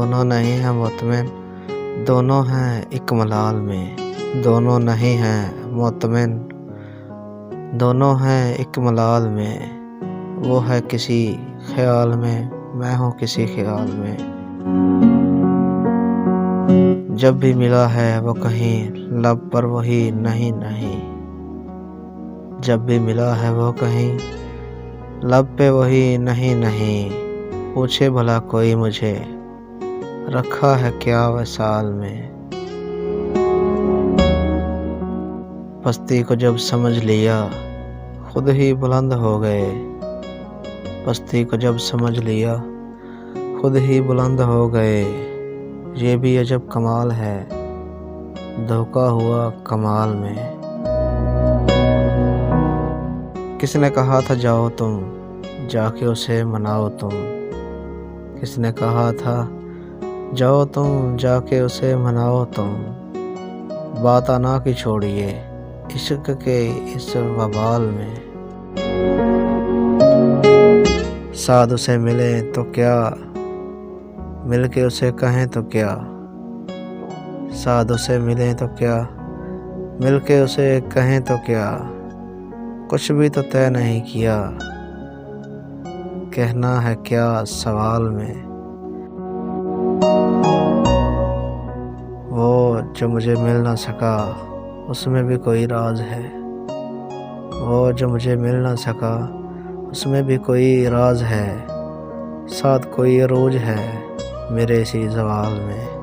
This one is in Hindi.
दोनों नहीं हैं मुतमिन, दोनों हैं एक मलाल में। दोनों नहीं हैं मुतमिन, दोनों हैं एक मलाल में। वो है किसी ख्याल में, मैं हूँ किसी ख्याल में। जब भी मिला है वो कहीं लब पर वही नहीं नहीं। जब भी मिला है वो कहीं लब पे वही नहीं नहीं। पूछे भला कोई मुझे, रखा है क्या वसाल में। पस्ती को जब समझ लिया खुद ही बुलंद हो गए। पस्ती को जब समझ लिया खुद ही बुलंद हो गए। ये भी अजब कमाल है, धोखा हुआ कमाल में। किसने कहा था जाओ तुम, जाके उसे मनाओ तुम। किसने कहा था जाओ तुम, जाके उसे मनाओ तुम। बात आना की छोड़िए इश्क के इस वबाल में। साथ उसे मिले तो क्या, मिल के उसे कहें तो क्या। साथ उसे मिले तो क्या, मिल के उसे कहें तो क्या। कुछ भी तो तय नहीं किया, कहना है क्या सवाल में। वो जो मुझे मिल ना सका उसमें भी कोई राज है। वो जो मुझे मिल ना सका उसमें भी कोई राज है। साथ कोई अरूज है मेरे इसी ज़वाल में।